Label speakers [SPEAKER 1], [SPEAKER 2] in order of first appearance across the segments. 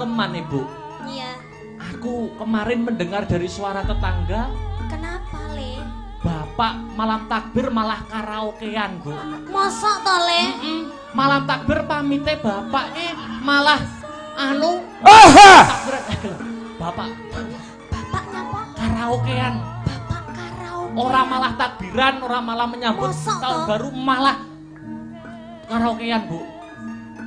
[SPEAKER 1] sungkeman, Ibu.
[SPEAKER 2] Iya.
[SPEAKER 1] Aku kemarin mendengar dari suara tetangga.
[SPEAKER 2] Kenapa, Le?
[SPEAKER 1] Bapak malam takbir malah karaokean, Bu.
[SPEAKER 2] Mosok to, Le?
[SPEAKER 1] Malam takbir pamite bapak malah takbir. Bapak
[SPEAKER 2] nyapa?
[SPEAKER 1] Karaokean.
[SPEAKER 2] Bapak karaoke.
[SPEAKER 1] Orang malah takbiran, orang malah menyambut
[SPEAKER 2] Mosok
[SPEAKER 1] tahun
[SPEAKER 2] toh?
[SPEAKER 1] baru malah karaokean, Bu.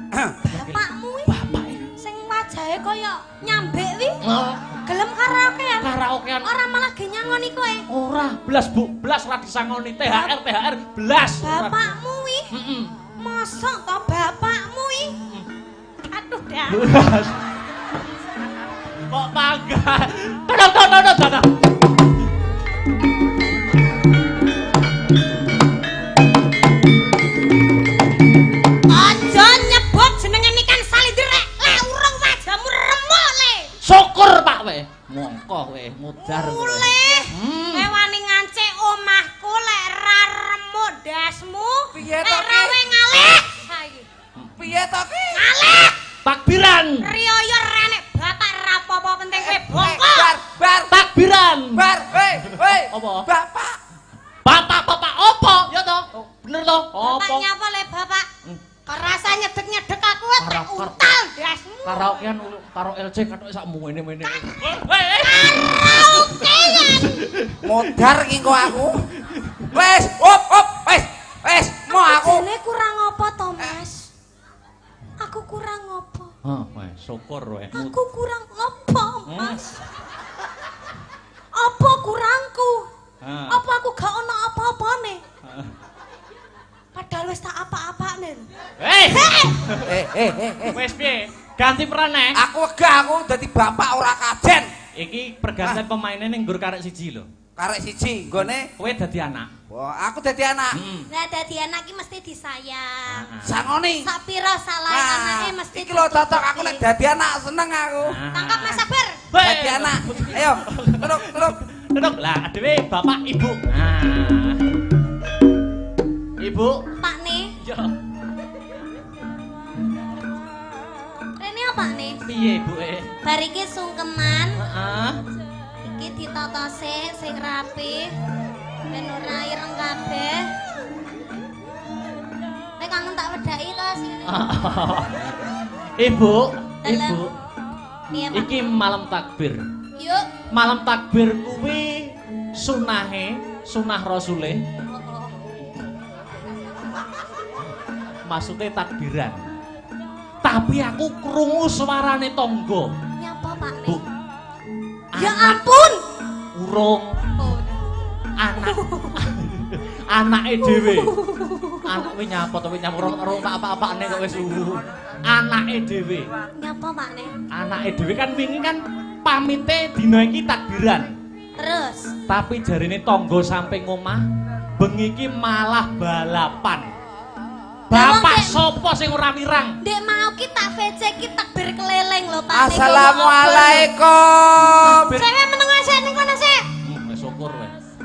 [SPEAKER 2] Bapakmu
[SPEAKER 1] Bapak
[SPEAKER 2] sing wajahe kaya nyambek wi.
[SPEAKER 1] oh,
[SPEAKER 2] Gelem karaokean.
[SPEAKER 1] karaokean.
[SPEAKER 2] Ora malah ge nyangoni kowe.
[SPEAKER 1] Ora, belas Bu, belas ora disangoni THR, belas.
[SPEAKER 2] Bapakmu wi.
[SPEAKER 1] Heeh.
[SPEAKER 2] Mosok to bapakmu wi? Aduh dah.
[SPEAKER 1] Kok bangga? Todong.
[SPEAKER 2] Aja nyebut jenenge Nikan Salindrek. Le urung wajahmu remuk le.
[SPEAKER 1] Syukur Pak we. Mongko we mudar kowe.
[SPEAKER 2] Mulih. Kowe wani ngancik omahku lek ra remuk dasmu.
[SPEAKER 3] Piye to,
[SPEAKER 2] Lek
[SPEAKER 3] Ki?
[SPEAKER 2] rawe ngalih. Saiki.
[SPEAKER 3] Piye to Ki?
[SPEAKER 2] Ngalih.
[SPEAKER 1] Takbiran.
[SPEAKER 2] Riyoyo renek batak ra apa-apa penting kowe bongkok.
[SPEAKER 3] Bar.
[SPEAKER 1] Takbiran.
[SPEAKER 3] Bar. Hei.
[SPEAKER 1] Apa?
[SPEAKER 3] Bapak.
[SPEAKER 1] Bapak opo? Ya toh? Bener toh?
[SPEAKER 2] Bapak
[SPEAKER 1] Opo?
[SPEAKER 2] nyapa le bapak? Kerasa nyedek-nyedek aku wis tak
[SPEAKER 1] Karo-
[SPEAKER 2] utal dasmu.
[SPEAKER 1] Karaokean karo LC katok sak mene-mene.
[SPEAKER 2] Karaokean.
[SPEAKER 3] Modar ki kok aku. Wes, wes, mau aku.
[SPEAKER 2] Jane kurang apa to, Mas? Aku kurang apa?
[SPEAKER 1] Hah, wes syukur we.
[SPEAKER 2] Aku kurang apa, Mas? Apa kurangku? Apa aku gak ono apa-apane? Padahal wis tak apa-apane.
[SPEAKER 1] Hei,
[SPEAKER 3] Wes
[SPEAKER 1] piye? Ganti peran nek.
[SPEAKER 3] aku wegah aku dadi bapak ora kajen.
[SPEAKER 1] Iki pergantian pemainnya ning nggur karek siji lho.
[SPEAKER 3] Karek siji nggone.
[SPEAKER 1] Kowe dadi anak.
[SPEAKER 3] Wah, aku dadi anak.
[SPEAKER 2] Lah dadi anak iki mesti disayang.
[SPEAKER 3] Sangoni.
[SPEAKER 2] Sapira salah anake mesti
[SPEAKER 3] iki lho cocok aku nek dadi anak seneng aku.
[SPEAKER 2] tangkap Mas Sabar.
[SPEAKER 3] Dadi anak. Ayo, duduk.
[SPEAKER 1] Duduk lah, adewe bapak ibu. Ibu.
[SPEAKER 2] Pak nih.
[SPEAKER 1] Yo.
[SPEAKER 2] Rene apa nih?
[SPEAKER 1] Piye ibu
[SPEAKER 2] Bar iki sungkeman.
[SPEAKER 1] Heeh.
[SPEAKER 2] Iki ditata sing rapi. Ben ora ireng kabeh. Nek kangen tak wedaki to sini.
[SPEAKER 1] Ibu.
[SPEAKER 2] Piye, Pak?
[SPEAKER 1] Iki malam takbir.
[SPEAKER 2] Yuk.
[SPEAKER 1] Malam takbir kuwi sunah Rasule. Maksudnya takbiran. Tapi aku krungu suarane tangga.
[SPEAKER 2] Nyapa Pak
[SPEAKER 1] Bu.
[SPEAKER 2] nih? Ya ampun.
[SPEAKER 1] Urung anake dhewe. Anake nyapa to nyapa urung tak apa-apane kok wis anake dhewe.
[SPEAKER 2] Nyapa Pak nih?
[SPEAKER 1] Anake dhewe kan wingi kan pamite dina iki takbiran.
[SPEAKER 2] Terus.
[SPEAKER 1] Tapi jarine tangga sampe ngomah bengi iki malah balapan. Bapak sapa sing ora wirang?
[SPEAKER 2] Ndek mau ki tak VC ki takbir keleleng lho Pak.
[SPEAKER 3] Assalamualaikum.
[SPEAKER 2] Cewek meneng sik ning kono sik.
[SPEAKER 1] Wis syukur wis.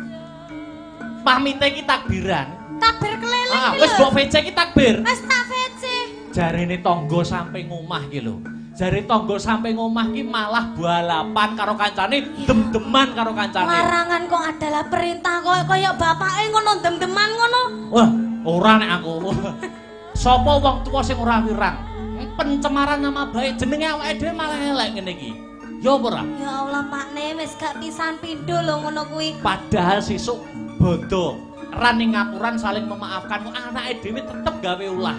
[SPEAKER 1] Pamite iki takbiran.
[SPEAKER 2] Takbir keleleng ki
[SPEAKER 1] Wis mbok VC iki takbir.
[SPEAKER 2] Wis tak VC.
[SPEAKER 1] Jarine tangga sampe ngomah ki lho. Jare tangga sampe ngomah ki malah balapan karo kancane, dem-deman karo kancane.
[SPEAKER 2] Larangan kok adalah perintah kaya bapake ngono dem-deman ngono.
[SPEAKER 1] Wah, ora nek aku. Sapa wong tuwa sing ora wirang? Pencemaran nama baik jenenge awake dhewe malah elek ngene iki. Ya apa ora?
[SPEAKER 2] Ya Allah Pakne wis gak pisan pindho lho ngono kuwi.
[SPEAKER 1] Padahal sesuk bodo ran ning ngapuran saling memaafkan anake dhewe tetep gawe ulah.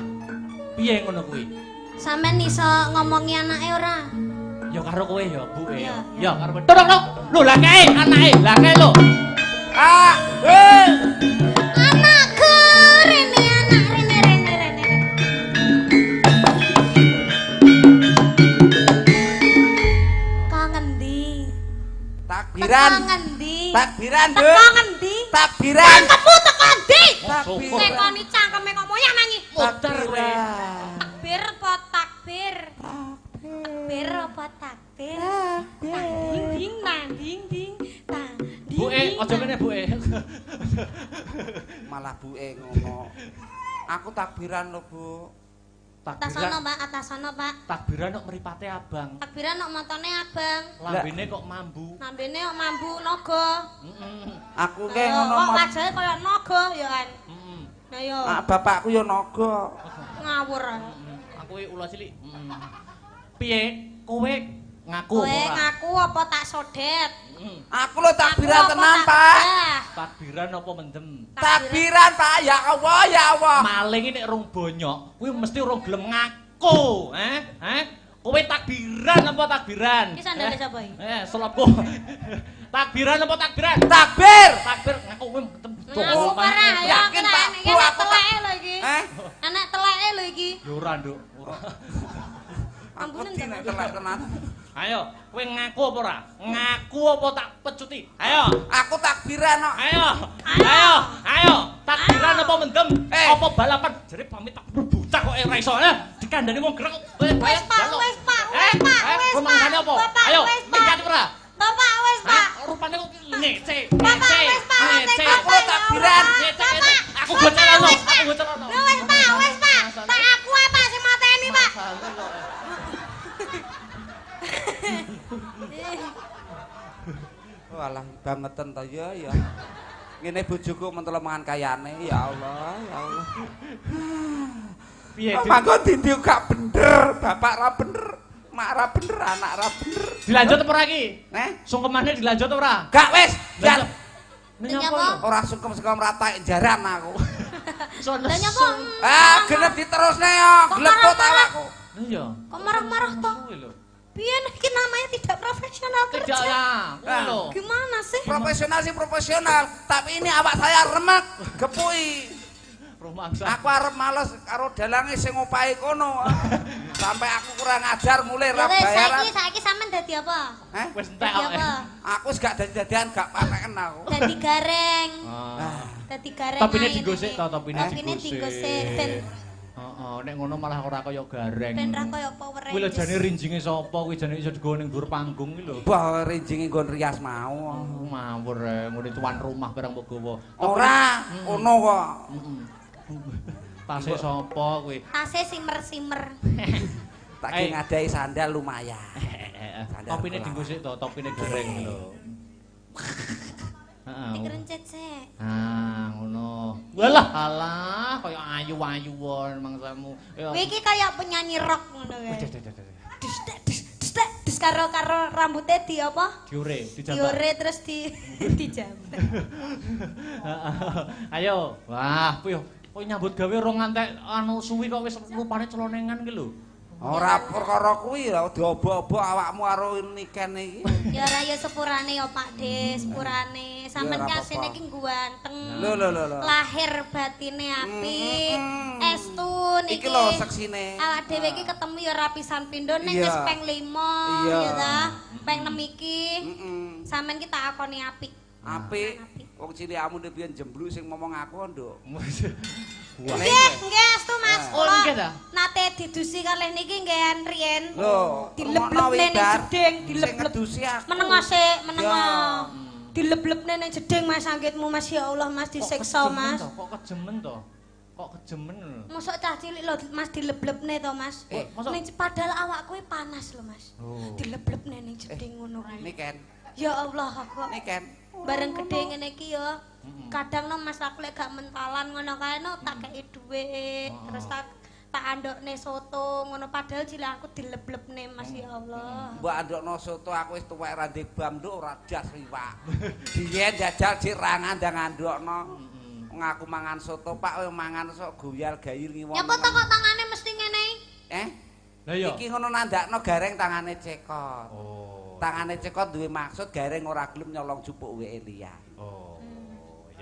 [SPEAKER 1] Piye ngono kuwi?
[SPEAKER 2] Sampeyan iso ngomongi anake ora?
[SPEAKER 1] Ya karo kowe ya, Bu.
[SPEAKER 2] Iya.
[SPEAKER 1] Ya karo. Tok. Lho lah kae anake, lah kae lho.
[SPEAKER 2] Anakku rene anak rene. Kangen ndi?
[SPEAKER 3] Takbiran.
[SPEAKER 2] Ngendi?
[SPEAKER 3] Takbiran, Bu.
[SPEAKER 2] Teko ngendi?
[SPEAKER 3] Takbiran.
[SPEAKER 2] Cangkemmu teko ndi?
[SPEAKER 3] Takbir.
[SPEAKER 2] Nekoni cangkeme kok moyah nangi.
[SPEAKER 3] Takbiran.
[SPEAKER 2] Takbir apa takbir? Takbir apa takbir? Ding ding nang ding ding tang.
[SPEAKER 1] Bu aja kene Bu.
[SPEAKER 3] Malah buke ngono. Aku takbiran lho, Bu.
[SPEAKER 2] Atasono, Pak, atasono, Pak.
[SPEAKER 1] Takbiran kok mripate abang.
[SPEAKER 2] Takbiran nok montone abang.
[SPEAKER 1] Lambene kok mambu.
[SPEAKER 2] Lambene kok mambu naga.
[SPEAKER 3] Aku ki ngono
[SPEAKER 2] kok wajahe kaya naga ya kan. Nah yo.
[SPEAKER 3] Bapakku yo naga.
[SPEAKER 2] Ngawur.
[SPEAKER 1] Aku ula cilik. Piye? Kowe ngaku
[SPEAKER 2] Kowe ngaku apa tak sodet?
[SPEAKER 3] Aku lho takbiran tenan, Pak.
[SPEAKER 1] Takbiran apa mendem?
[SPEAKER 3] Takbiran, Pak. Ya Allah, ya Allah.
[SPEAKER 1] Maling nek rung bonyok, kuwi mesti rung gelem ngaku, Kowe takbiran apa takbiran?
[SPEAKER 2] Iki sandale sapa iki?
[SPEAKER 1] Selopku. Takbiran apa takbiran?
[SPEAKER 3] Takbir.
[SPEAKER 1] Takbir ngaku kowe
[SPEAKER 2] Ngaku ora, ya
[SPEAKER 3] Yakin, Pak. Bu, aku
[SPEAKER 2] teleke lho iki. Anak teleke lho iki.
[SPEAKER 1] Ya ora, Nduk.
[SPEAKER 2] Ampunen
[SPEAKER 3] nek telek tenan.
[SPEAKER 1] Ayo, kowe ngaku apa ora? Ngaku apa tak pecuti? Ayo.
[SPEAKER 3] Aku takbiran kok.
[SPEAKER 1] Ayo. Takbiran apa mendem? Apa balapan? Jare pamit tak buta kok ora iso. Dikandani wong grek.
[SPEAKER 2] Wis, Pak.
[SPEAKER 1] Rumangsane apa? Ayo, minggat ora?
[SPEAKER 2] Bapak wis, Pak.
[SPEAKER 1] Rupane kok ngece.
[SPEAKER 2] Bapak wis, Pak.
[SPEAKER 3] Aku takbiran.
[SPEAKER 1] Aku gocelono.
[SPEAKER 2] Wis, Pak. Tak aku apa sing mateni, Pak.
[SPEAKER 3] Walah bangetan ta ya. Ngene bojoku mentolo mangan kayane, ya Allah, ya Allah.
[SPEAKER 1] Piye?
[SPEAKER 3] Mangko dindi gak bener, bapak ra bener, mak ra bener, anak ra bener.
[SPEAKER 1] Dilanjut apa ora iki? Sungkemane dilanjut ora?
[SPEAKER 3] Gak wis, jan.
[SPEAKER 2] Nyapa?
[SPEAKER 3] Ora sungkem-sungkem rata jaran aku.
[SPEAKER 2] Lah nyapa?
[SPEAKER 3] Genep diterusne yo, glepot awakku.
[SPEAKER 1] Iya.
[SPEAKER 2] Kok marah-marah toh? Piye iki namanya tidak profesional kerja?
[SPEAKER 1] Tidak ya, ngono.
[SPEAKER 2] Gimana sih?
[SPEAKER 3] Profesional sih profesional, tapi ini awak saya remek, gepui.
[SPEAKER 1] Rumangsa.
[SPEAKER 3] Aku arep males karo dalange sing opahe kono. Sampai aku kurang ajar mulai ra
[SPEAKER 2] Wis
[SPEAKER 3] bayaran.
[SPEAKER 2] saiki sampean dadi apa?
[SPEAKER 1] Wis entek
[SPEAKER 2] Dadi
[SPEAKER 1] kok.
[SPEAKER 2] apa?
[SPEAKER 3] Aku wis gak dadi-dadian gak pateken aku.
[SPEAKER 2] Dadi gareng.
[SPEAKER 1] Ah.
[SPEAKER 2] Dadi gareng.
[SPEAKER 1] Topine
[SPEAKER 2] ae
[SPEAKER 1] digosik
[SPEAKER 2] ini.
[SPEAKER 1] to, topine
[SPEAKER 2] Topine digosik ben
[SPEAKER 1] Heeh, nek ngono malah ora kaya gareng.
[SPEAKER 2] ben ra kaya Power
[SPEAKER 1] Kuwi lho
[SPEAKER 2] Rangers.
[SPEAKER 1] jane rinjinge sapa kuwi jane iso digawa ning dhuwur panggung kuwi lho.
[SPEAKER 3] Bah rinjinge nggon rias mau.
[SPEAKER 1] Ngawur ngene tuan rumah barang mbok gawa.
[SPEAKER 3] Ora, ono kok.
[SPEAKER 1] Tase sapa kuwi?
[SPEAKER 2] Tase simer-simer.
[SPEAKER 3] Tak ki ngadai sandal lumayan.
[SPEAKER 1] Topine digosik to, topine gareng lho. Heeh.
[SPEAKER 2] Dikerencet sik.
[SPEAKER 1] Ngono. Walah, alah, kaya ayu-ayuwon mangsamu.
[SPEAKER 2] Kowe iki kaya penyanyi rock ngono kae. Des karo rambutnya di apa?
[SPEAKER 1] Diore, dijambak.
[SPEAKER 2] Diore terus dijambak.
[SPEAKER 1] Ayo. Wah, piye? Kowe nyambut gawe ora ngantek anu suwi kok wis rupane celonengan ki lho.
[SPEAKER 3] Ora perkara kuwi lho diobo-obo awakmu karo niken iki.
[SPEAKER 2] Ya ora ya sepurane ya Pak De, sepurane. Sampeyan kasine iki ganteng.
[SPEAKER 3] Lho.
[SPEAKER 2] Lahir batine apik. Estun iki.
[SPEAKER 3] Iki lho seksine.
[SPEAKER 2] Awak dhewe iki ketemu ya ora pisan pindho ning wis peng 5 ya ta. Peng 6 iki. Sampeyan ki tak akoni apik.
[SPEAKER 3] Apik. Wong cilikmu biyen jemblu sing ngomong aku, Nduk.
[SPEAKER 2] Nggih, astu Mas.
[SPEAKER 1] Oh, nggih ta?
[SPEAKER 2] Nate didusi kalih niki nggih riyen.
[SPEAKER 3] Lho,
[SPEAKER 2] dileblebne ning jeding, dilebleb.
[SPEAKER 3] Ngedusi aku.
[SPEAKER 2] Menengo sik, menengo. Dileblebne ning jeding Mas anggitmu Mas ya Allah Mas disiksa Mas.
[SPEAKER 1] Kok kejemen to? Kok kejemen lho.
[SPEAKER 2] Mosok cah cilik lho Mas dileblebne to Mas. Ning padahal awak kuwi panas lho Mas. Dileblebne ning jeding ngono kuwi.
[SPEAKER 3] Niken.
[SPEAKER 2] Ya Allah kok.
[SPEAKER 3] Niken.
[SPEAKER 2] Bareng gede ngene iki ya. Kadang no Mas aku lek gak mentalan ngono kae no tak kei dhuwit. Terus tak andokne soto ngono padahal cilik aku dileblebne Mas ya Allah.
[SPEAKER 3] Mbok andokno soto aku wis tuwek ra ndek bam nduk ora das iwak. Biyen jajal sik ra ngandang andokno. Ngaku mangan soto Pak kowe mangan sok goyal gayir ngiwon.
[SPEAKER 2] Ya apa kok tangane mesti ngene?
[SPEAKER 1] Lah iya.
[SPEAKER 3] Iki ngono nandakno gareng tangane cekot.
[SPEAKER 1] Oh.
[SPEAKER 3] Tangane cekot duwe maksud gareng ora gelem nyolong jupuk weke liyan.
[SPEAKER 1] Oh.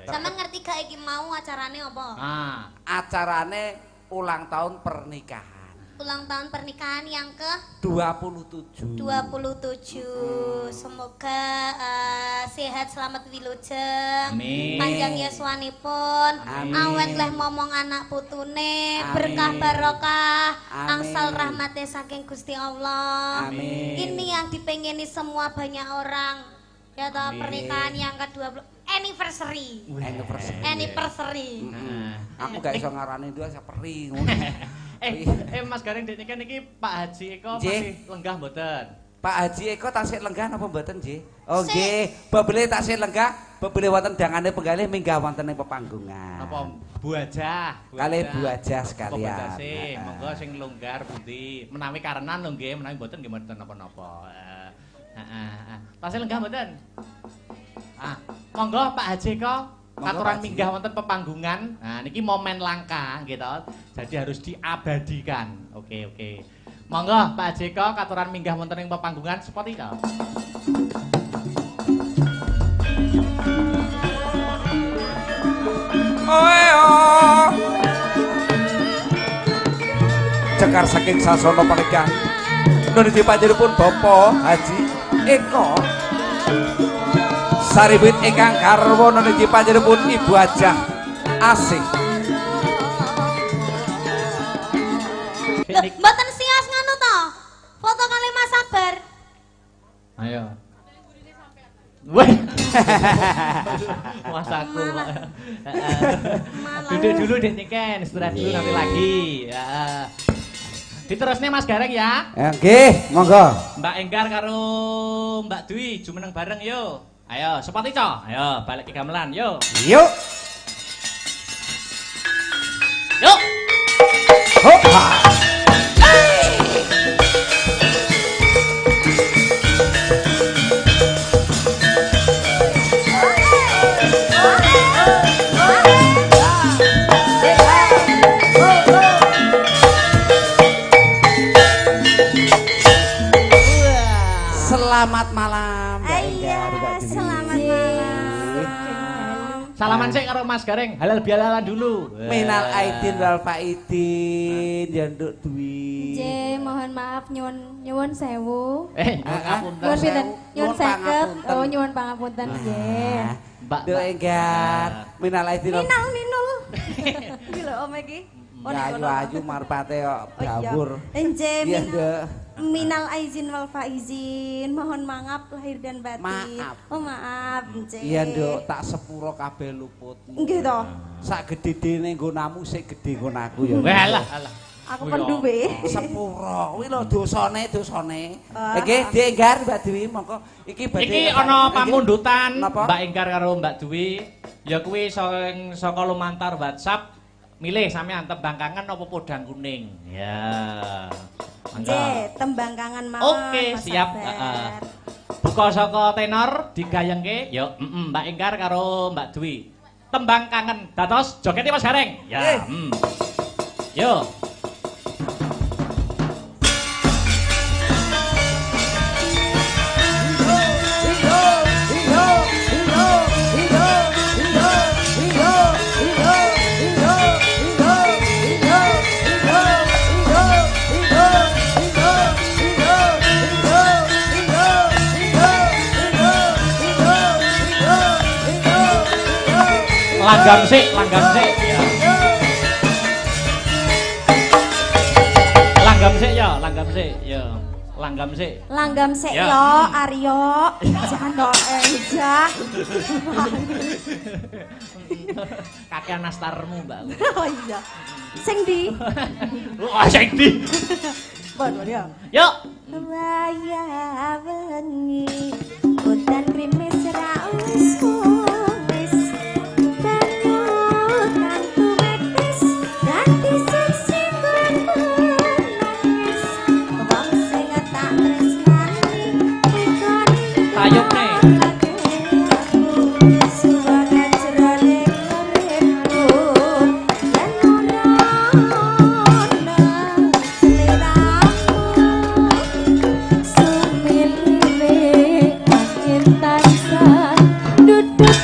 [SPEAKER 2] Sampeyan ngerti gak iki mau acarane apa?
[SPEAKER 3] Acarane ulang tahun pernikahan.
[SPEAKER 2] Ulang tahun pernikahan yang ke
[SPEAKER 3] 27.
[SPEAKER 2] Semoga sehat selamat wilujeng.
[SPEAKER 1] Amin.
[SPEAKER 2] Panjang yuswanipun. Awet leh momong anak putune. Berkah barokah. Angsal rahmatnya saking Gusti Allah.
[SPEAKER 3] Amin.
[SPEAKER 2] Ini yang dipengeni semua banyak orang. Ya toh pernikahan yang ke-20 anniversary. Anniversary.
[SPEAKER 3] Aku gak iso ngarani itu seperi ngono.
[SPEAKER 1] Mas Gareng Dek niki Pak Haji Eko masih lenggah mboten?
[SPEAKER 3] Pak Haji Eko tasih lenggah napa mboten nggih? Oh nggih, bebele tasih lenggah, bebele wonten dangane penggalih minggah wonten ing pepanggungan.
[SPEAKER 1] Napa Bu Ajah?
[SPEAKER 3] Kalih Bu Ajah sekalian.
[SPEAKER 1] Monggo sing longgar pundi. Menawi karenan lho nggih, menawi mboten nggih mboten napa-napa. Heeh. Tasih lenggah mboten? Monggo Pak Haji Eko katuran minggah wonten pepanggungan. Nah niki momen langka nggih to. Jadi harus diabadikan. Oke. Monggo Pak Jeko katuran minggah wonten ing pepanggungan seperti itu.
[SPEAKER 3] Cekar saking sasana panggihan. Nuju panjenenganipun Bapak Haji Eko. Saribit ingkang garwa nuju panjenenganipun Ibu Ajah Asih.
[SPEAKER 2] Mboten sias ngono to. Foto kali Mas Sabar.
[SPEAKER 1] Ayo. Weh. Mas aku. Duduk dulu Dek Niken, istirahat dulu nanti lagi. Diterusne Mas Gareng ya.
[SPEAKER 3] Nggih, monggo.
[SPEAKER 1] Mbak Enggar karo Mbak Dwi jumeneng bareng yo. Ayo, sepati co. Ayo, balik ke gamelan yo.
[SPEAKER 3] Yuk.
[SPEAKER 1] Yuk.
[SPEAKER 3] Hoppa. Selamat malam.
[SPEAKER 2] Selamat malam.
[SPEAKER 1] Salaman sik karo Mas Gareng, halal bialalan dulu.
[SPEAKER 3] Minal aidin wal faidin ya Nduk Dwi.
[SPEAKER 4] Nggih, mohon maaf nyuwun sewu.
[SPEAKER 1] Ngapunten.
[SPEAKER 4] Nyuwun 50. Oh, nyuwun pangapunten nggih.
[SPEAKER 1] Mbak
[SPEAKER 3] Nduk Enggar, minal aidin.
[SPEAKER 2] Minul. Iki lho Om iki.
[SPEAKER 3] Ayu marpate kok dawur.
[SPEAKER 2] Enje
[SPEAKER 3] Iya, Nduk.
[SPEAKER 2] minal aizin wal faizin. Mohon maaf lahir dan batin.
[SPEAKER 3] Maaf.
[SPEAKER 2] Oh maaf, Nce.
[SPEAKER 3] Iya, Nduk, tak sepuro kabeh luputmu.
[SPEAKER 2] Nggih to.
[SPEAKER 3] Sak gedhe-gedhene nggonamu sik gedhe nggon aku ya.
[SPEAKER 1] Walah.
[SPEAKER 2] Aku penduwe.
[SPEAKER 3] Sepuro kuwi lho dosane. Nggih, Dik Enggar Mbak Dwi monggo iki badhe.
[SPEAKER 1] Iki ana pamundutan
[SPEAKER 3] Napa?
[SPEAKER 1] Mbak Enggar karo Mbak Dwi. Ya kuwi saka lumantar WhatsApp. Milih sampean tembang kangen apa podang kuning. Ya.
[SPEAKER 2] Nggih, tembang kangen mawon.
[SPEAKER 1] Oke,
[SPEAKER 2] Mas
[SPEAKER 1] siap.
[SPEAKER 2] Sabar.
[SPEAKER 1] Buka saka tenor digayengke. Ya, Mbak Enggar karo Mbak Dwi. Tembang kangen. Dados jogete Mas Gareng. Ya. Yo. Langgam sik. Ya.
[SPEAKER 2] Langgam sik
[SPEAKER 1] Ya.
[SPEAKER 2] yo, Aryo. Jangan kok ejak.
[SPEAKER 1] Kakean nastarmu, Mbak.
[SPEAKER 2] Oh iya. Sing ndi?
[SPEAKER 1] Wah, sing ndi?
[SPEAKER 2] Bon, yo.
[SPEAKER 1] Yuk.
[SPEAKER 2] Waya wengi udan krimis raus wis banyu kantu metis ganti sisi nangis wong sing tak tresnani ikoni
[SPEAKER 1] Tayukne.
[SPEAKER 2] suara jroning uripku yen ora ana sliramu sumile angin tansah duduk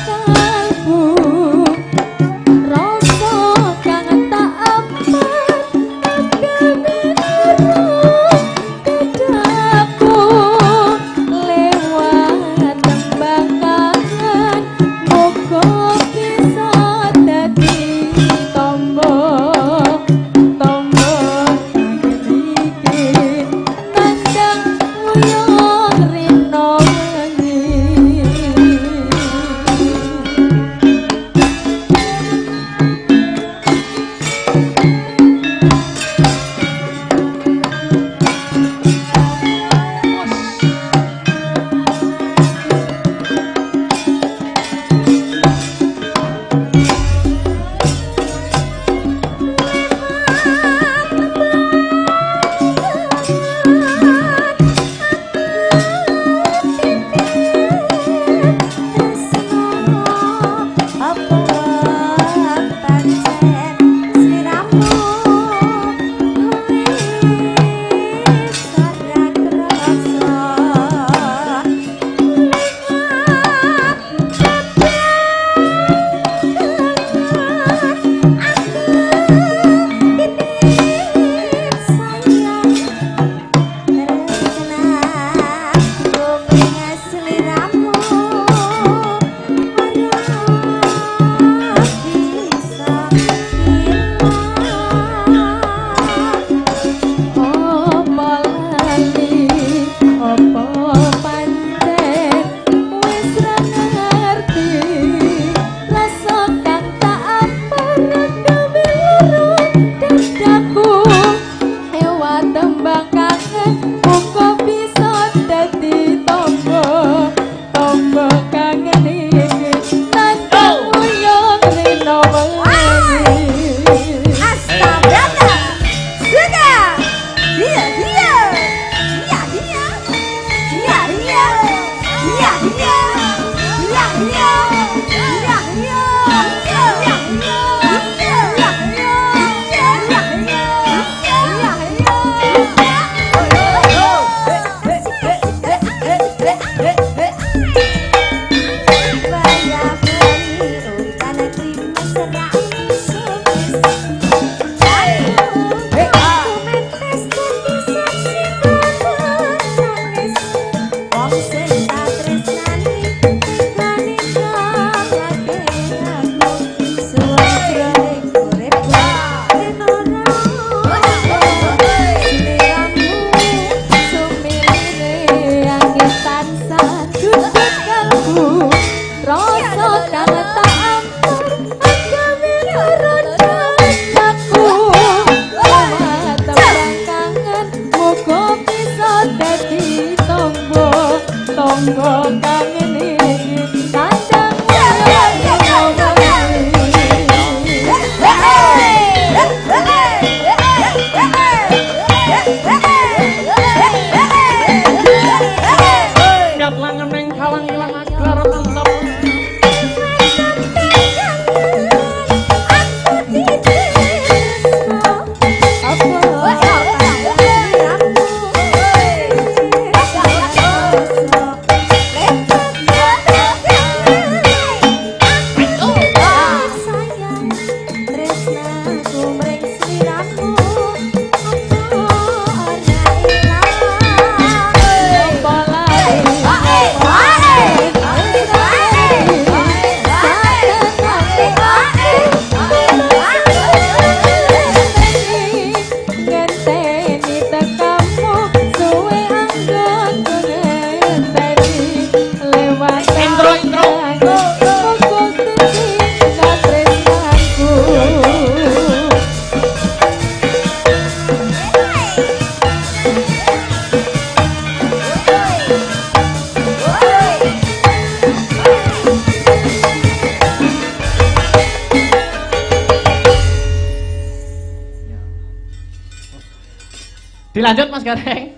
[SPEAKER 1] Dilanjut Mas Gareng.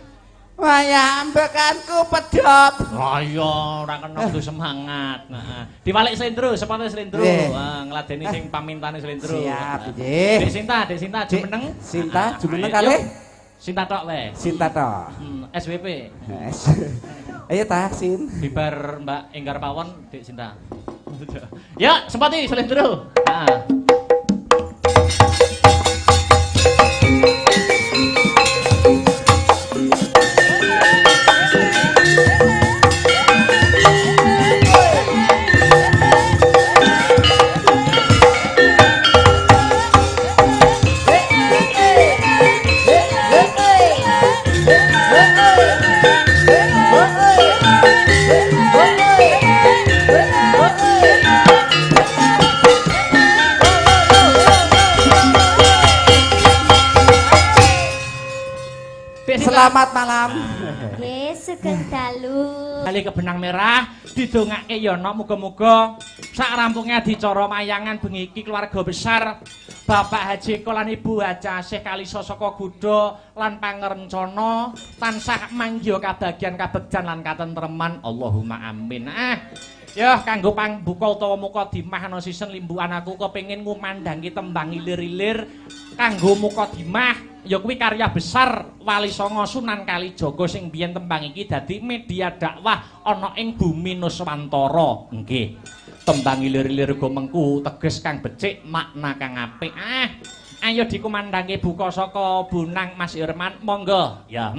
[SPEAKER 3] Wayah ambekanku pedhot.
[SPEAKER 1] Ayo, ora kena kudu semangat. Heeh. Diwalik slendro, sepatu slendro. Ngladeni sing pamintane slendro.
[SPEAKER 3] Siap, nggih.
[SPEAKER 1] Dek Sinta jumeneng.
[SPEAKER 3] Sinta jumeneng kalih.
[SPEAKER 1] Sinta tok wae.
[SPEAKER 3] Sinta tok.
[SPEAKER 1] SWP.
[SPEAKER 3] Ayo ta, Sin.
[SPEAKER 1] Bibar Mbak Enggar Pawon, Dek Sinta. Ya, sepati slendro. Heeh.
[SPEAKER 3] Selamat malam.
[SPEAKER 4] Nggih, sugeng dalu.
[SPEAKER 1] Kali ke benang merah didongake ya ana muga-muga sak rampunge adicara mayangan bengi iki keluarga besar Bapak Haji Eko lan Ibu Haja Syekh Kalisa saka Gudo lan pangerencana tansah manggiya kabagyan kabegjan lan katentreman Allahumma amin. Ya kanggo pangbuka utawa mukadimah ana sisen limbukan aku kepengin ngumandhangi tembang ilir-ilir kanggo mukadimah ya kuwi karya besar Wali Songo Sunan Kalijaga sing biyen tembang iki dadi media dakwah ana ing bumi Nuswantara. Nggih. Tembang ilir-ilir go mengku teges kang becik makna kang apik. Ayo dikumandhangi buka saka Bunang Mas Irman monggo. Ya,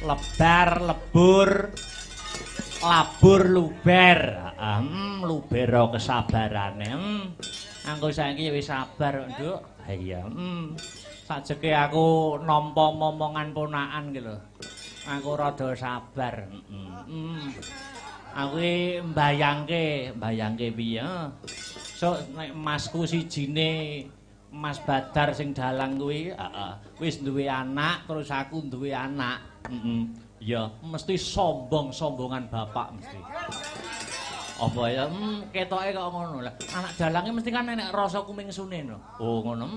[SPEAKER 1] lebar, lebur, labur, luber. Lubero kesabarane. Aku saiki wis sabar, Nduk. Ha iya. Sajeke aku nampa momongan ponakan ki lho. Aku rada sabar. Aku mbayangke piye? Sok nek masku sijine Mas Badar sing dalang kuwi, wis duwe anak terus aku duwe anak. Ya, mesti sombongan bapak mesti. Apa ya? Ketoke kok ngono lah. Anak dalange mesti kan enek rasa kumingsune no. Oh ngono.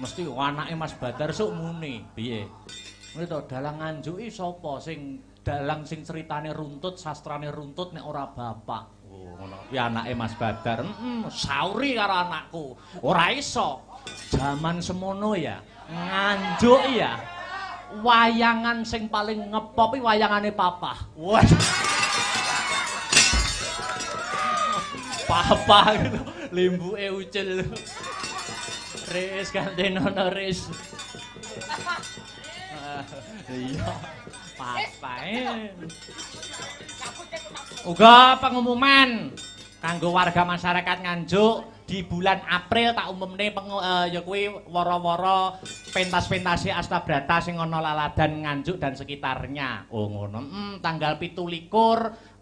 [SPEAKER 1] Mesti anake Mas Badar sok muni. Piye? Ngono to, dalang Nganjuk iki sapa sing dalang sing ceritane runtut, sastrane runtut nek ora bapak. Oh ngono. Kuwi anake Mas Badar. Sauri karo anakku. Ora iso. Zaman semono ya. Nganjuk ya. Wayangan sing paling ngepop iki wayangane papa. Waduh. Papa gitu. Limbuke ucil. Ris kantenono ris. Iya. Papa. Uga pengumuman kanggo warga masyarakat Nganjuk di bulan April tak umumne ya kuwi wara-wara pentas-pentase Astabrata sing ana Laladan Nganjuk dan sekitarnya. Oh ngono. Tanggal 17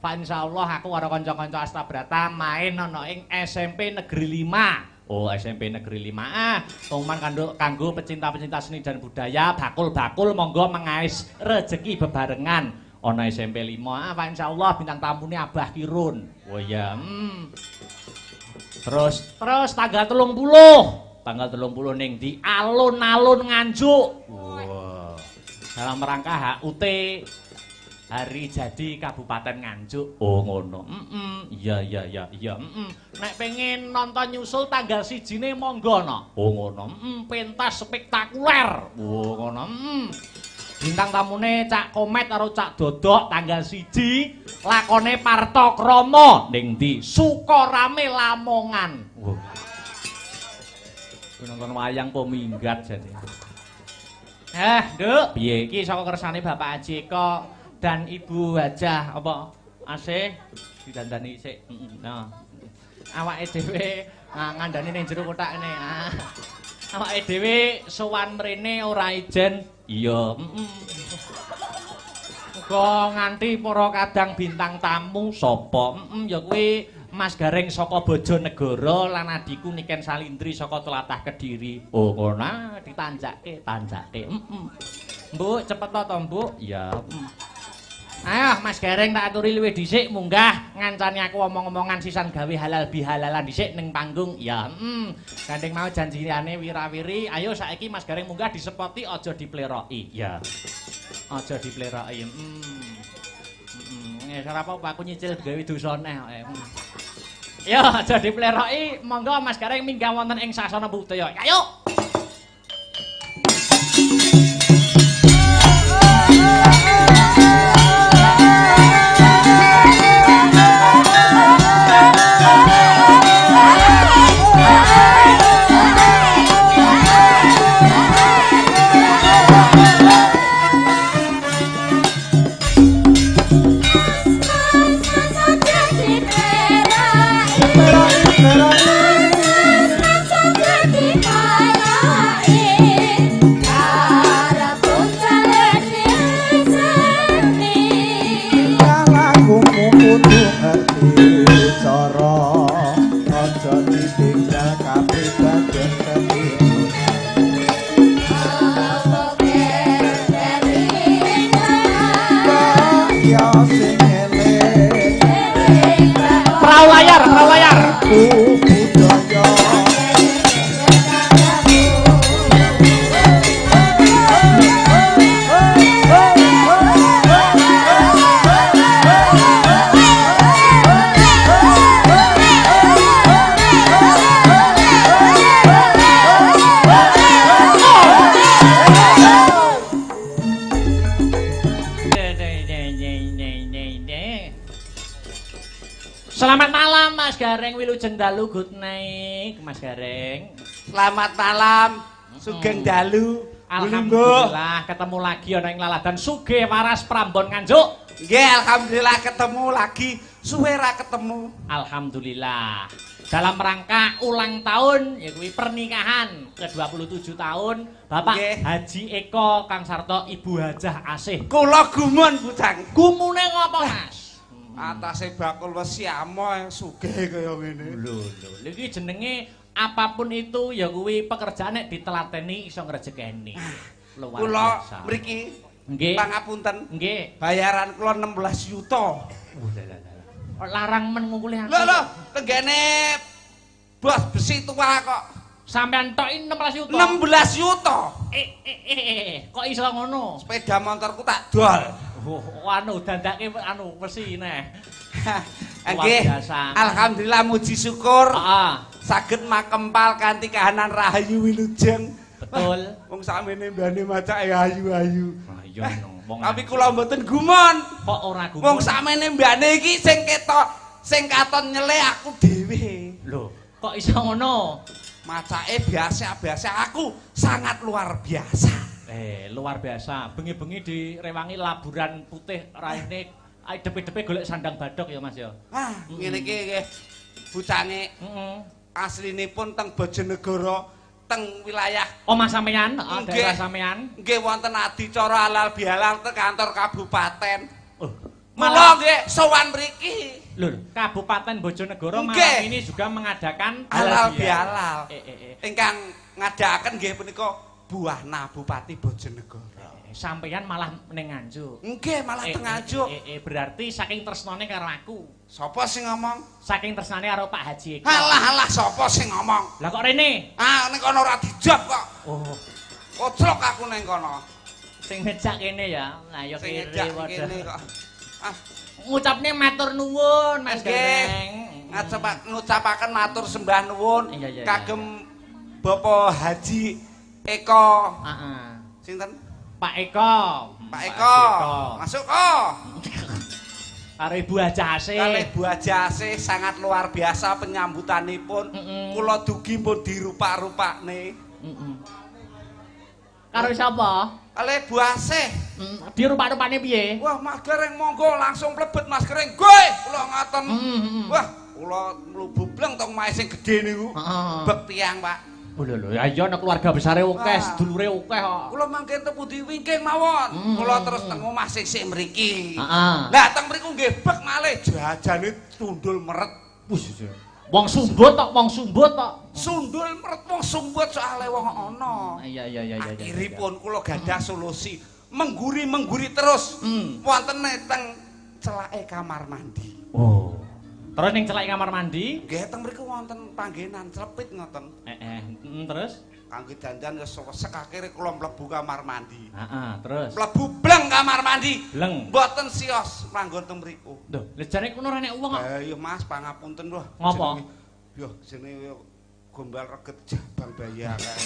[SPEAKER 1] Pak insyaallah aku karo kanca-kanca Astabrata main ana ing SMP Negeri 5. Oh SMP Negeri 5. Pengumuman kanggo pecinta-pecinta seni dan budaya, bakul-bakul monggo mengais rejeki bebarengan. Ana SMP 5. Pak insyaallah bintang tamune Abah Kirun. Oh ya. Terus tanggal 30. Tanggal 30 ning di alun-alun Nganjuk. Wow. Dalam rangka HUT Hari Jadi Kabupaten Nganjuk. Oh ngono. Iya. Nek pengen nonton nyusul tanggal 1 monggo no. Oh ngono. Pentas spektakuler. Oh ngono. Bintang tamune Cak Komet karo Cak Dodok tanggal 1 lakone Parto Kromo ning ndi Sukorame Lamongan. Wow. Nonton wayang po minggat jadi. Nduk, piye iki saka kersane Bapak Ajeka dan Ibu Hajah apa asih didandani sik. Nah. Awake dhewe ngandani ning jero kotak kene. Awake dhewe sowan mrene ora ijen. Iya, Muga nganti para kadang bintang tamu sapa? Ya kuwi Mas Gareng saka Bojonegoro lan adiku Niken Salindri saka Tlatah Kediri. Oh ngono, ditanjake. Mbok cepet to, Mbok? Ya. Ayo Mas Gareng tak aturi luwih dhisik munggah ngancani aku omong-omongan sisan gawe halal bihalalan dhisik ning panggung. Ya, gandeng mau janjiane wirawiri. Ayo saiki Mas Gareng munggah disepoti aja dipleroki. Ya. Aja dipleroki. Ora apa-apa aku nyicil gawe dosane kok. Ya aja dipleroki. Monggo Mas Gareng minggah wonten ing sasana budaya. Ayo. Perahu layar. Selamat malam Mas Gareng Wilujeng Dalu good night Mas Gareng.
[SPEAKER 3] Selamat malam Sugeng Dalu
[SPEAKER 1] Alhamdulillah ketemu lagi ana ing laladan sugih waras Prambon Nganjuk.
[SPEAKER 3] Nggih, alhamdulillah ketemu lagi. Suwe ra ketemu.
[SPEAKER 1] Alhamdulillah. Dalam rangka ulang tahun ya kuwi pernikahan ke-27 tahun Bapak
[SPEAKER 3] Nggih.
[SPEAKER 1] Haji Eko Kang Sarto Ibu Hajah Asih.
[SPEAKER 3] Kula gumun Bujang.
[SPEAKER 1] Gumune ngopo, Mas?
[SPEAKER 3] Atase bakul wesi amoh sugih kaya ngene.
[SPEAKER 1] Lho, iki jenenge apapun itu ya kuwi pekerjaan nek ditelateni iso ngrejekeni. Luar
[SPEAKER 3] Kula
[SPEAKER 1] biasa.
[SPEAKER 3] mriki
[SPEAKER 1] Nggih.
[SPEAKER 3] pangapunten.
[SPEAKER 1] Nggih.
[SPEAKER 3] Bayaran kula 16 yuta.
[SPEAKER 1] Larang men ngungkuli aku.
[SPEAKER 3] Lho, tenggene bos besi tua kok.
[SPEAKER 1] Sampean tok 16 juta.
[SPEAKER 3] 16 yuta.
[SPEAKER 1] Kok iso ngono?
[SPEAKER 3] Sepeda motorku tak dol.
[SPEAKER 1] Anu dandake anu besi neh.
[SPEAKER 3] Nggih.
[SPEAKER 1] biasa.
[SPEAKER 3] Alhamdulillah muji syukur.
[SPEAKER 1] Heeh.
[SPEAKER 3] Saged makempal kanthi kahanan rahayu wilujeng.
[SPEAKER 1] Betul.
[SPEAKER 3] Wong sakmene mbane macake ayu-ayu.
[SPEAKER 1] Iya wong.
[SPEAKER 3] Tapi kula mboten gumun.
[SPEAKER 1] Kok ora gumun?
[SPEAKER 3] Wong sakmene mbane iki sing ketok sing katon nyele aku dhewe.
[SPEAKER 1] Lho, kok iso ngono?
[SPEAKER 3] Macake biasa-biasa aku sangat luar biasa.
[SPEAKER 1] Luar biasa. Bengi-bengi direwangi laburan putih raine depe-depe golek sandang badok ya Mas ya.
[SPEAKER 3] Ah, ngene iki nggih. Bucange
[SPEAKER 1] Heeh.
[SPEAKER 3] aslinipun teng Bojonegoro, teng wilayah
[SPEAKER 1] Omah sampean,
[SPEAKER 3] Nggih.
[SPEAKER 1] daerah sampean.
[SPEAKER 3] nggih wonten adicara halal bihalal teng kantor kabupaten.
[SPEAKER 1] Oh,
[SPEAKER 3] Mula nggih sowan mriki.
[SPEAKER 1] Lho, Kabupaten Bojonegoro
[SPEAKER 3] Nggih.
[SPEAKER 1] malam ini juga mengadakan
[SPEAKER 3] Halal bihalal.
[SPEAKER 1] Eh.
[SPEAKER 3] Ingkang ngadakaken nggih punika Buahna Bupati Bojonegoro.
[SPEAKER 1] Sampeyan malah ning Nganjuk.
[SPEAKER 3] Nggih malah teng Nganjuk.
[SPEAKER 1] Berarti saking tresnane karo aku.
[SPEAKER 3] Sapa sing ngomong?
[SPEAKER 1] Saking tresnane karo Pak Haji Eko.
[SPEAKER 3] Halah sapa sing ngomong?
[SPEAKER 1] Lah kok rene?
[SPEAKER 3] Ah ning kono ora dijawab kok.
[SPEAKER 1] Oh,
[SPEAKER 3] Koclok aku ning kono.
[SPEAKER 1] sing ngejak kene ya. Lah ya
[SPEAKER 3] Sing
[SPEAKER 1] kiri
[SPEAKER 3] ngejak
[SPEAKER 1] waduh.
[SPEAKER 3] kene kok. Ah,
[SPEAKER 1] Ngucapne matur nuwun Mas
[SPEAKER 3] nggih.
[SPEAKER 1] Gareng.
[SPEAKER 3] Ngucapaken matur sembah nuwun
[SPEAKER 1] Iya.
[SPEAKER 3] kagem Bapak Haji Eko.
[SPEAKER 1] Heeh.
[SPEAKER 3] Sinten?
[SPEAKER 1] Pak Eko.
[SPEAKER 3] Pak Eko. Masuk oh.
[SPEAKER 1] Karo Ibu Hajah Asih.
[SPEAKER 3] Kalih Bu Haji Asih sangat luar biasa penyambutanipun. Kula dugi pun dirupak-rupakne.
[SPEAKER 1] Karo sapa?
[SPEAKER 3] Kalih Bu Asih.
[SPEAKER 1] Dirupak-rupane piye?
[SPEAKER 3] Wah, Mas Gareng monggo langsung mlebet Mas Gareng. Gue kula ngaten. Wah, kula mlubu bleng tong mae sing gedhe niku.
[SPEAKER 1] Heeh.
[SPEAKER 3] Bek tiyang, Pak.
[SPEAKER 1] Oh lho, ya iya nek keluarga besare akeh, sedulure akeh kok.
[SPEAKER 3] Kula mangke tepu diwingking mawon. Kula terus teng omah sik mriki.
[SPEAKER 1] Heeh.
[SPEAKER 3] Lah teng mriku nggih bek malih jajane tundul meret.
[SPEAKER 1] Wis. Wong sumbut tok.
[SPEAKER 3] Sundul meret wong sumbut soalé wong ana.
[SPEAKER 1] Iya.
[SPEAKER 3] Akhiripun kula gadah solusi. Mengguri terus. Wonten teng celake kamar mandi.
[SPEAKER 1] Oh. Terus ning celake kamar mandi?
[SPEAKER 3] Nggih teng mriku wonten panggenan clepit ngoten.
[SPEAKER 1] Terus?
[SPEAKER 3] Kangge dandan wis wesek akhire kula mlebu kamar mandi.
[SPEAKER 1] Terus.
[SPEAKER 3] Mlebu bleng kamar mandi.
[SPEAKER 1] Bleng.
[SPEAKER 3] Mboten sios manggon teng mriku.
[SPEAKER 1] Lho, lejane kono ora nek wong kok.
[SPEAKER 3] Iya Mas, pangapunten lho.
[SPEAKER 1] Ngopo?
[SPEAKER 3] Yo jenenge gombal reget jabang bayi akeh.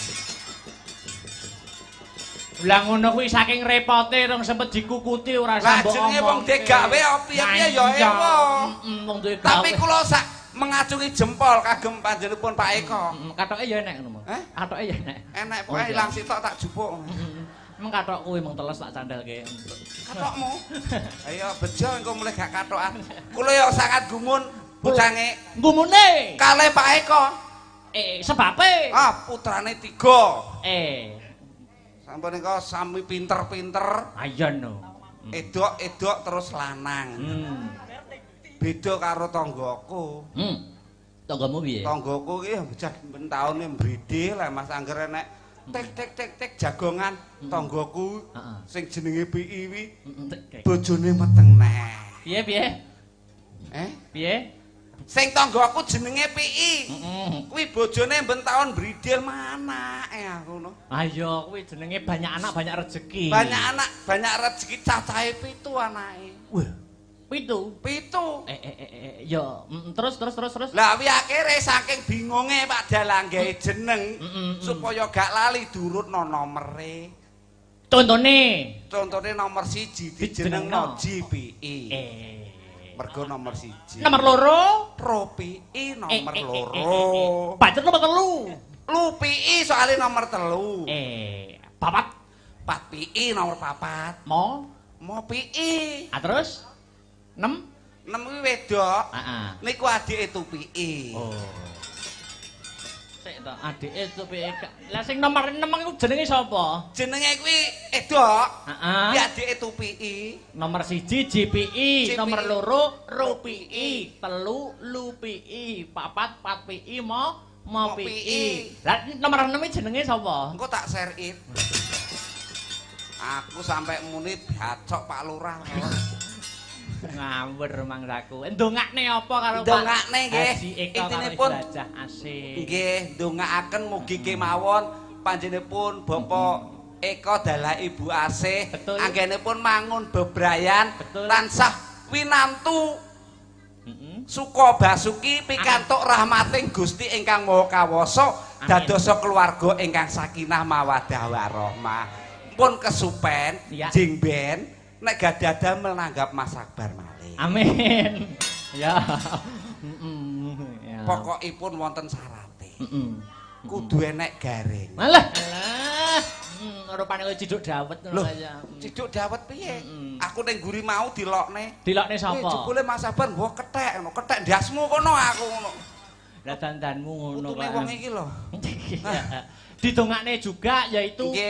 [SPEAKER 1] Lah ngono kuwi saking repote rong sempet dikukuti ora
[SPEAKER 3] Lah
[SPEAKER 1] sambok.
[SPEAKER 3] jenenge wong degawe piye-piye ya ewo.
[SPEAKER 1] Wong duwe gawe.
[SPEAKER 3] Tapi kula sak mengacungi jempol kagem panjenenganipun Pak Eko.
[SPEAKER 1] Katoke ya enek ngono.
[SPEAKER 3] Heh?
[SPEAKER 1] Katoke ya enek.
[SPEAKER 3] Enek pokoke ilang sitok tak jupuk.
[SPEAKER 1] Meng katok kuwi mung teles tak candhalke.
[SPEAKER 3] Katokmu. Ayo bejo engko mulai gak katokan. Kula ya sangat gumun bucange
[SPEAKER 1] Ngumune.
[SPEAKER 3] kalih Pak Eko.
[SPEAKER 1] Sebabe.
[SPEAKER 3] Ah, putrane 3. Sampun engko sami pinter-pinter.
[SPEAKER 1] Ayo no.
[SPEAKER 3] Edok terus lanang. Beda karo tanggaku.
[SPEAKER 1] Tanggamu piye?
[SPEAKER 3] Tanggaku iki bocah ben taune mbridhe lah Mas Angger enek tek jagongan tanggaku sing jenenge PI wi bojone meteng neh.
[SPEAKER 1] Piye? Piye?
[SPEAKER 3] Sing tanggaku jenenge PI. Kuwi bojone ben taun mbridil mana aku ngono.
[SPEAKER 1] Ayo kuwi jenenge banyak anak banyak rezeki.
[SPEAKER 3] Banyak anak banyak rezeki cacahe 7 anake.
[SPEAKER 1] Wah, 7. Ya, terus.
[SPEAKER 3] Lah wi akhire saking bingunge Pak Dalang gawe jeneng supaya gak lali durutno nomere.
[SPEAKER 1] Contone
[SPEAKER 3] Nomor 1 dijenengno JPI. Mergo nomor 1.
[SPEAKER 1] Nomor loro,
[SPEAKER 3] Propi nomor 2.
[SPEAKER 1] Pancet nomor 3.
[SPEAKER 3] Lupi soalnya nomor 3.
[SPEAKER 1] Papat.
[SPEAKER 3] 4 PI nomor 4.
[SPEAKER 1] Mau
[SPEAKER 3] PI.
[SPEAKER 1] ah terus 6
[SPEAKER 3] kuwi wedok.
[SPEAKER 1] heeh
[SPEAKER 3] Niku adike Tupiki.
[SPEAKER 1] oh sik to adike Tupiki lah sing nomor 6 iku jenenge sapa
[SPEAKER 3] Jenenge kuwi Edok.
[SPEAKER 1] heeh
[SPEAKER 3] Kuwi adike Tupiki.
[SPEAKER 1] nomor 1 JPI,
[SPEAKER 3] JPI.
[SPEAKER 1] nomor 2 RUPI, 3 LUPI, 4 PI, mau PI. Lah nomor 6 jenenge sapa?
[SPEAKER 3] Engko tak share it. Aku sampai muni bacok Pak Lurah.
[SPEAKER 1] Ngawur mangsaku. Ndongakne apa karo Pak?
[SPEAKER 3] Ndongakne nggih.
[SPEAKER 1] Haji Eka karo
[SPEAKER 3] Intinipun
[SPEAKER 1] Bajah asik.
[SPEAKER 3] nggih ndongakaken mugi kemawon panjenenganipun Bapak Eka dalah Ibu Asih
[SPEAKER 1] Betul.
[SPEAKER 3] anggenipun mangun bebrayan
[SPEAKER 1] Betul.
[SPEAKER 3] tansah winantu
[SPEAKER 1] Heeh.
[SPEAKER 3] suka basuki pikantuk rahmating Gusti ingkang Maha Kawasa dadosa keluarga ingkang sakinah mawaddah warahmah. Pun kesupen
[SPEAKER 1] Ya.
[SPEAKER 3] jing ben nek gadah menanggap Mas Akbar malih.
[SPEAKER 1] Amin. Ya. Heeh. Ya.
[SPEAKER 3] Pokokipun wonten syarate.
[SPEAKER 1] Heeh.
[SPEAKER 3] Kudu enek garing.
[SPEAKER 1] Alah. Rupane kowe ciduk dawet ngono
[SPEAKER 3] Loh,
[SPEAKER 1] kaya.
[SPEAKER 3] ciduk dawet piye?
[SPEAKER 1] Mm-mm.
[SPEAKER 3] Aku ning guri mau dilokne.
[SPEAKER 1] Dilokne sapa?
[SPEAKER 3] Jebule Mas Sabar mbok kethek ngono, kethek ndasmu kono aku ngono.
[SPEAKER 1] Lah dandanmu ngono
[SPEAKER 3] Utune wong iki lho.
[SPEAKER 1] Didongakne juga yaitu
[SPEAKER 3] Nggih.